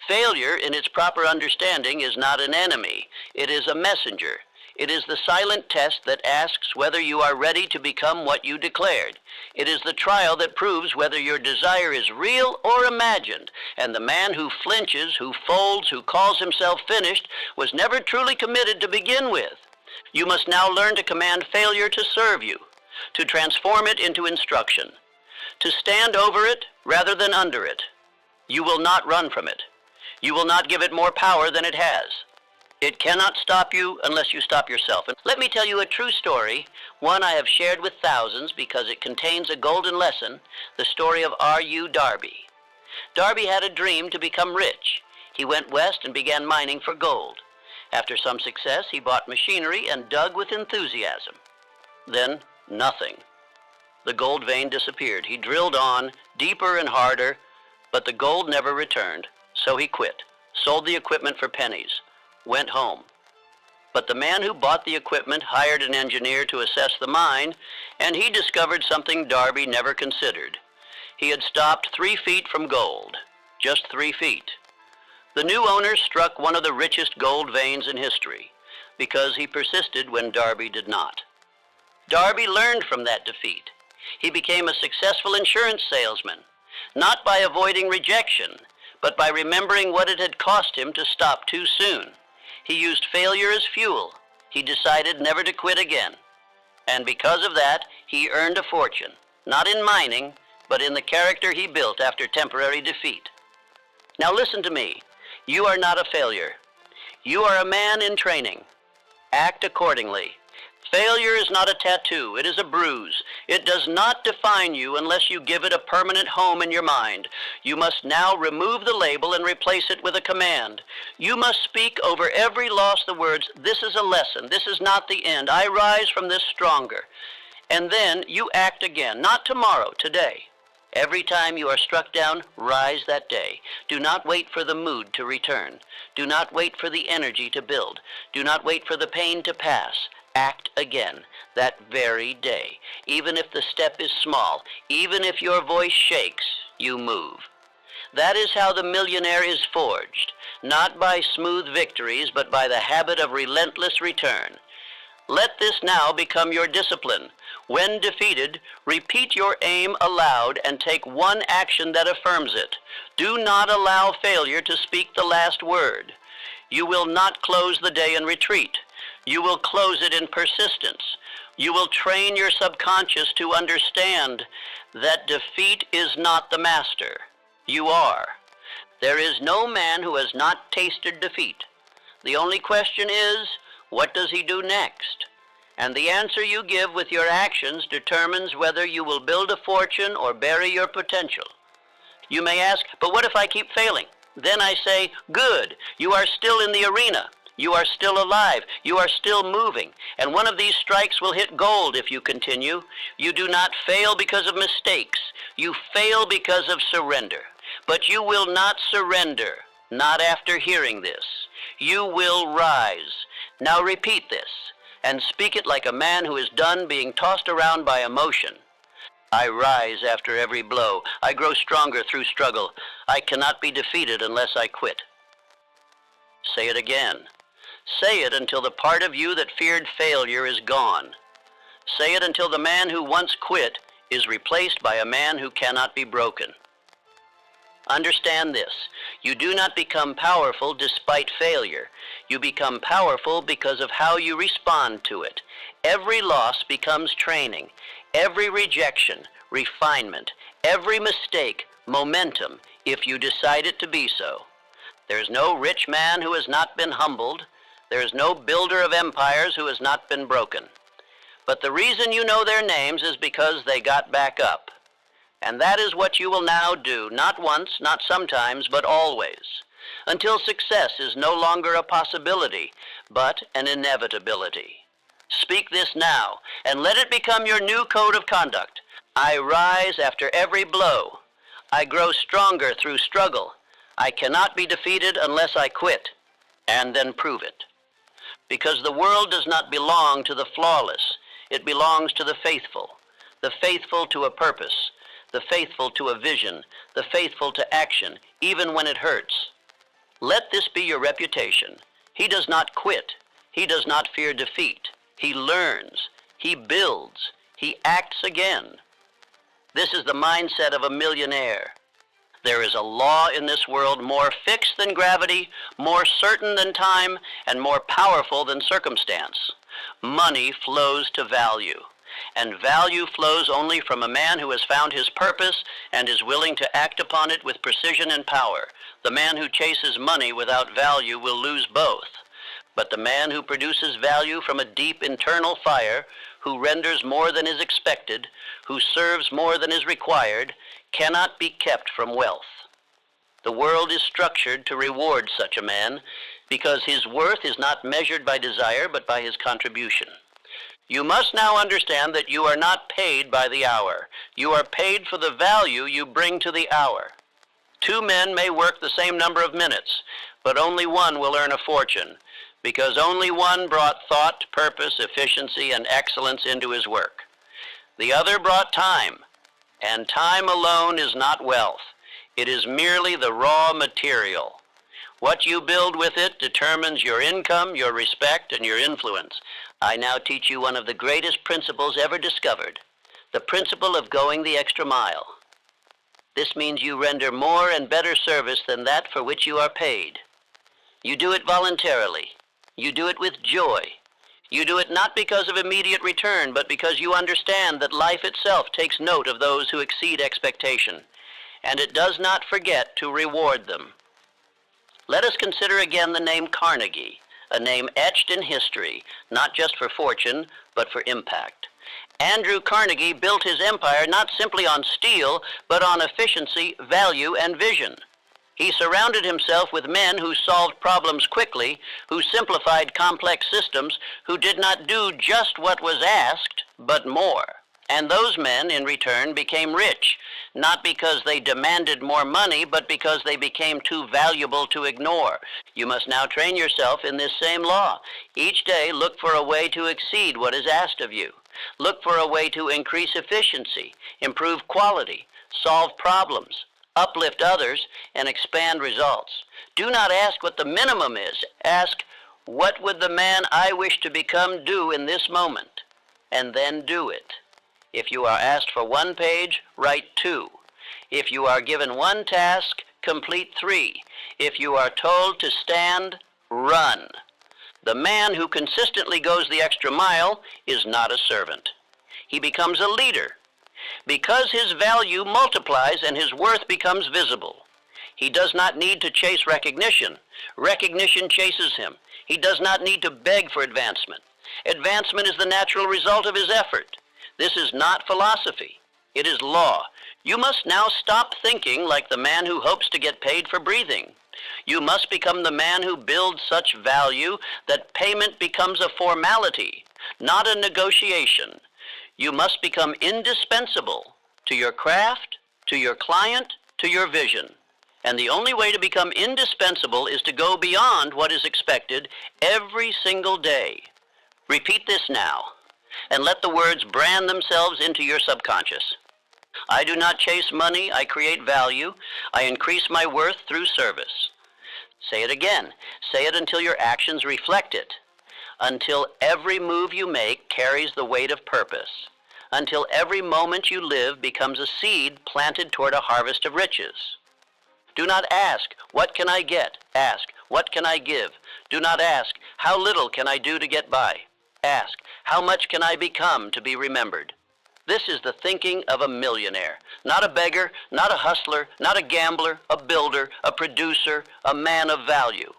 Failure, in its proper understanding, is not an enemy. It is a messenger. It is the silent test that asks whether you are ready to become what you declared. It is the trial that proves whether your desire is real or imagined. And the man who flinches, who folds, who calls himself finished, was never truly committed to begin with. You must now learn to command failure to serve you, to transform it into instruction, to stand over it rather than under it. You will not run from it. You will not give it more power than it has. It cannot stop you unless you stop yourself. And let me tell you a true story, one I have shared with thousands because it contains a golden lesson, the story of R.U. Darby. Darby had a dream to become rich. He went west and began mining for gold. After some success, he bought machinery and dug with enthusiasm. Then, nothing. The gold vein disappeared. He drilled on, deeper and harder, but the gold never returned. So he quit, sold the equipment for pennies, went home. But the man who bought the equipment hired an engineer to assess the mine, and he discovered something Darby never considered. He had stopped 3 feet from gold, just 3 feet. The new owner struck one of the richest gold veins in history, because he persisted when Darby did not. Darby learned from that defeat. He became a successful insurance salesman, not by avoiding rejection, but by remembering what it had cost him to stop too soon. He used failure as fuel. He decided never to quit again. And because of that, he earned a fortune, not in mining, but in the character he built after temporary defeat. Now listen to me. You are not a failure. You are a man in training. Act accordingly. Failure is not a tattoo. It is a bruise. It does not define you unless you give it a permanent home in your mind. You must now remove the label and replace it with a command. You must speak over every loss the words, "This is a lesson. This is not the end. I rise from this stronger." And then you act again, not tomorrow, today. Every time you are struck down, rise that day. Do not wait for the mood to return. Do not wait for the energy to build. Do not wait for the pain to pass. Act again, that very day. Even if the step is small, even if your voice shakes, you move. That is how the millionaire is forged, not by smooth victories, but by the habit of relentless return. Let this now become your discipline. When defeated, repeat your aim aloud and take one action that affirms it. Do not allow failure to speak the last word. You will not close the day in retreat. You will close it in persistence. You will train your subconscious to understand that defeat is not the master. You are. There is no man who has not tasted defeat. The only question is, what does he do next? And the answer you give with your actions determines whether you will build a fortune or bury your potential. You may ask, but what if I keep failing? Then I say, good, you are still in the arena. You are still alive. You are still moving. And one of these strikes will hit gold if you continue. You do not fail because of mistakes. You fail because of surrender. But you will not surrender, not after hearing this. You will rise. Now repeat this, and speak it like a man who is done being tossed around by emotion. I rise after every blow. I grow stronger through struggle. I cannot be defeated unless I quit. Say it again. Say it until the part of you that feared failure is gone. Say it until the man who once quit is replaced by a man who cannot be broken. Understand this. You do not become powerful despite failure. You become powerful because of how you respond to it. Every loss becomes training. Every rejection, refinement. Every mistake, momentum, if you decide it to be so. There's no rich man who has not been humbled. There is no builder of empires who has not been broken. But the reason you know their names is because they got back up. And that is what you will now do, not once, not sometimes, but always, until success is no longer a possibility, but an inevitability. Speak this now, and let it become your new code of conduct. I rise after every blow. I grow stronger through struggle. I cannot be defeated unless I quit, and then prove it. Because the world does not belong to the flawless. It belongs to the faithful to a purpose, the faithful to a vision, the faithful to action, even when it hurts. Let this be your reputation. He does not quit. He does not fear defeat. He learns. He builds. He acts again. This is the mindset of a millionaire. There is a law in this world more fixed than gravity, more certain than time, and more powerful than circumstance. Money flows to value, and value flows only from a man who has found his purpose and is willing to act upon it with precision and power. The man who chases money without value will lose both. But the man who produces value from a deep internal fire, who renders more than is expected, who serves more than is required, cannot be kept from wealth. The world is structured to reward such a man because his worth is not measured by desire but by his contribution. You must now understand that you are not paid by the hour. You are paid for the value you bring to the hour. Two men may work the same number of minutes, but only one will earn a fortune, because only one brought thought, purpose, efficiency, and excellence into his work. The other brought time, and time alone is not wealth. It is merely the raw material. What you build with it determines your income, your respect, and your influence. I now teach you one of the greatest principles ever discovered, the principle of going the extra mile. This means you render more and better service than that for which you are paid. You do it voluntarily. You do it with joy. You do it not because of immediate return, but because you understand that life itself takes note of those who exceed expectation, and it does not forget to reward them. Let us consider again the name Carnegie, a name etched in history, not just for fortune, but for impact. Andrew Carnegie built his empire not simply on steel, but on efficiency, value, and vision. He surrounded himself with men who solved problems quickly, who simplified complex systems, who did not do just what was asked, but more. And those men, in return, became rich, not because they demanded more money, but because they became too valuable to ignore. You must now train yourself in this same law. Each day, look for a way to exceed what is asked of you. Look for a way to increase efficiency, improve quality, solve problems, uplift others, and expand results. Do not ask what the minimum is. Ask, what would the man I wish to become do in this moment? And then do it. If you are asked for 1 page, write 2. If you are given 1 task, complete 3. If you are told to stand, run. The man who consistently goes the extra mile is not a servant. He becomes a leader, because his value multiplies and his worth becomes visible. He does not need to chase recognition. Recognition chases him. He does not need to beg for advancement. Advancement is the natural result of his effort. This is not philosophy. It is law. You must now stop thinking like the man who hopes to get paid for breathing. You must become the man who builds such value that payment becomes a formality, not a negotiation. You must become indispensable to your craft, to your client, to your vision. And the only way to become indispensable is to go beyond what is expected every single day. Repeat this now, and let the words brand themselves into your subconscious. I do not chase money, I create value. I increase my worth through service. Say it again. Say it until your actions reflect it. Until every move you make carries the weight of purpose. Until every moment you live becomes a seed planted toward a harvest of riches. Do not ask, what can I get? Ask, what can I give? Do not ask, how little can I do to get by? Ask, how much can I become to be remembered? This is the thinking of a millionaire, not a beggar, not a hustler, not a gambler, a builder, a producer, a man of value.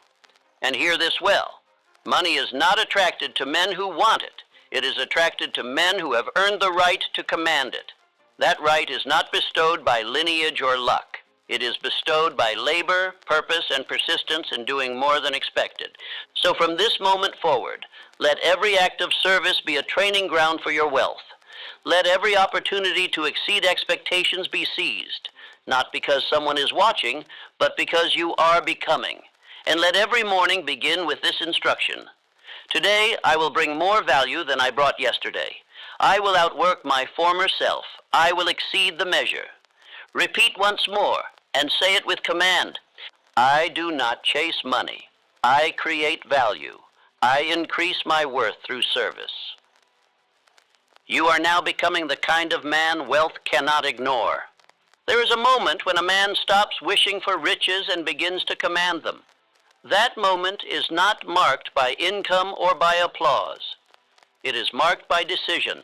And hear this well. Money is not attracted to men who want it. It is attracted to men who have earned the right to command it. That right is not bestowed by lineage or luck. It is bestowed by labor, purpose, and persistence in doing more than expected. So from this moment forward, let every act of service be a training ground for your wealth. Let every opportunity to exceed expectations be seized, not because someone is watching, but because you are becoming. And let every morning begin with this instruction. Today, I will bring more value than I brought yesterday. I will outwork my former self. I will exceed the measure. Repeat once more, and say it with command. I do not chase money. I create value. I increase my worth through service. You are now becoming the kind of man wealth cannot ignore. There is a moment when a man stops wishing for riches and begins to command them. That moment is not marked by income or by applause. It is marked by decision,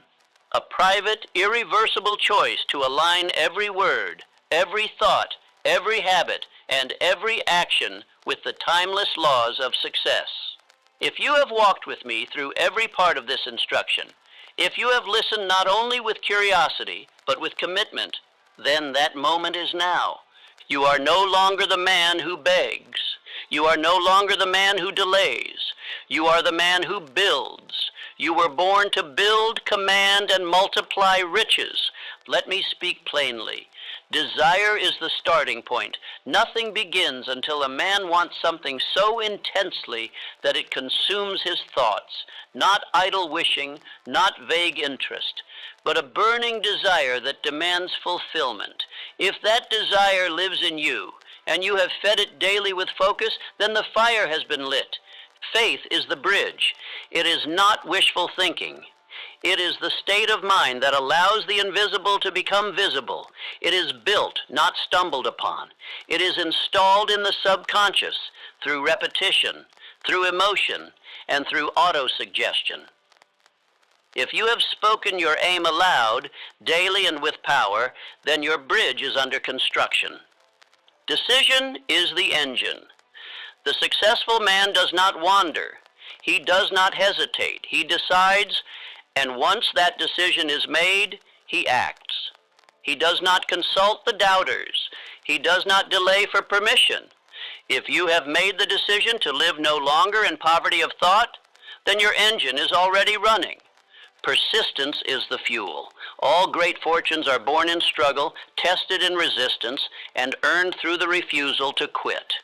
a private, irreversible choice to align every word, every thought, every habit, and every action with the timeless laws of success. If you have walked with me through every part of this instruction, if you have listened not only with curiosity, but with commitment, then that moment is now. You are no longer the man who begs. You are no longer the man who delays. You are the man who builds. You were born to build, command, and multiply riches. Let me speak plainly. Desire is the starting point. Nothing begins until a man wants something so intensely that it consumes his thoughts. Not idle wishing, not vague interest, but a burning desire that demands fulfillment. If that desire lives in you, and you have fed it daily with focus, then the fire has been lit. Faith is the bridge. It is not wishful thinking. It is the state of mind that allows the invisible to become visible. It is built, not stumbled upon. It is installed in the subconscious through repetition, through emotion, and through autosuggestion. If you have spoken your aim aloud, daily and with power, then your bridge is under construction. Decision is the engine. The successful man does not wander. He does not hesitate. He decides, and once that decision is made, he acts. He does not consult the doubters. He does not delay for permission. If you have made the decision to live no longer in poverty of thought, then your engine is already running. Persistence is the fuel. All great fortunes are born in struggle, tested in resistance, and earned through the refusal to quit.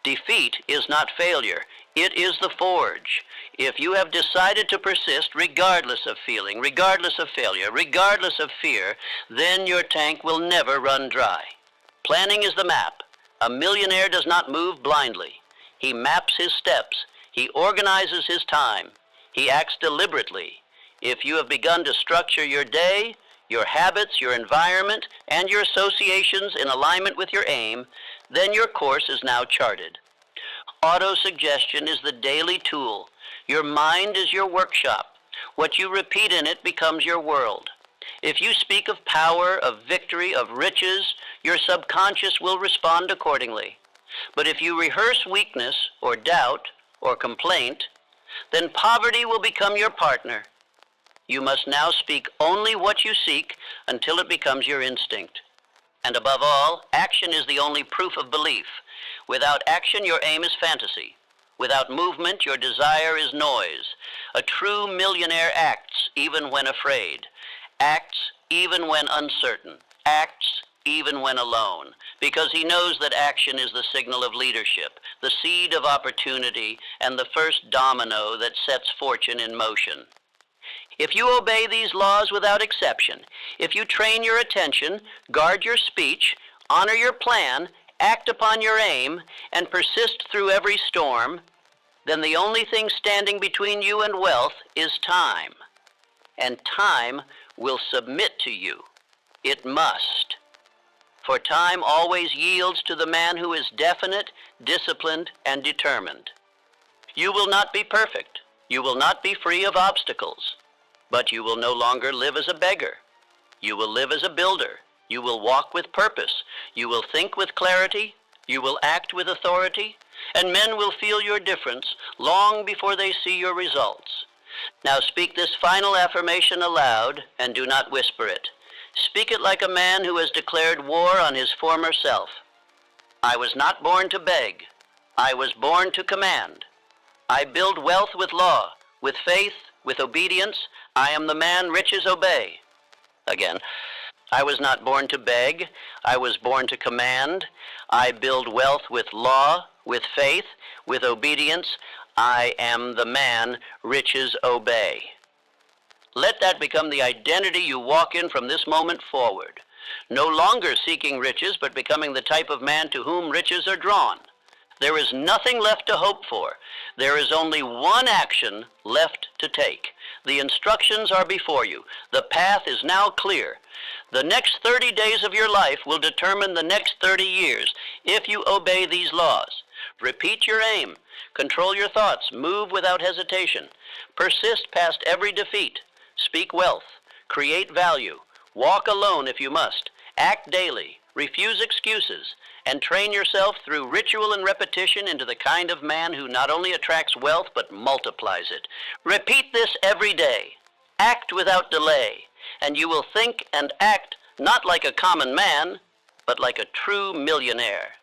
Defeat is not failure. It is the forge. If you have decided to persist regardless of feeling, regardless of failure, regardless of fear, then your tank will never run dry. Planning is the map. A millionaire does not move blindly. He maps his steps. He organizes his time. He acts deliberately. If you have begun to structure your day, your habits, your environment, and your associations in alignment with your aim, then your course is now charted. Autosuggestion is the daily tool. Your mind is your workshop. What you repeat in it becomes your world. If you speak of power, of victory, of riches, your subconscious will respond accordingly. But if you rehearse weakness, or doubt, or complaint, then poverty will become your partner. You must now speak only what you seek until it becomes your instinct. And above all, action is the only proof of belief. Without action, your aim is fantasy. Without movement, your desire is noise. A true millionaire acts even when afraid, acts even when uncertain, acts even when alone, because he knows that action is the signal of leadership, the seed of opportunity, and the first domino that sets fortune in motion. If you obey these laws without exception, if you train your attention, guard your speech, honor your plan, act upon your aim, and persist through every storm, then the only thing standing between you and wealth is time. And time will submit to you. It must. For time always yields to the man who is definite, disciplined, and determined. You will not be perfect. You will not be free of obstacles. But you will no longer live as a beggar. You will live as a builder. You will walk with purpose. You will think with clarity. You will act with authority. And men will feel your difference long before they see your results. Now speak this final affirmation aloud and do not whisper it. Speak it like a man who has declared war on his former self. I was not born to beg. I was born to command. I build wealth with law, with faith, with obedience. I am the man riches obey. Again, I was not born to beg. I was born to command. I build wealth with law, with faith, with obedience. I am the man riches obey. Let that become the identity you walk in from this moment forward. No longer seeking riches, but becoming the type of man to whom riches are drawn. There is nothing left to hope for. There is only one action left to take. The instructions are before you. The path is now clear. The next 30 days of your life will determine the next 30 years if you obey these laws. Repeat your aim. Control your thoughts. Move without hesitation. Persist past every defeat. Speak wealth. Create value. Walk alone if you must. Act daily. Refuse excuses and train yourself through ritual and repetition into the kind of man who not only attracts wealth but multiplies it. Repeat this every day. Act without delay, and you will think and act not like a common man, but like a true millionaire.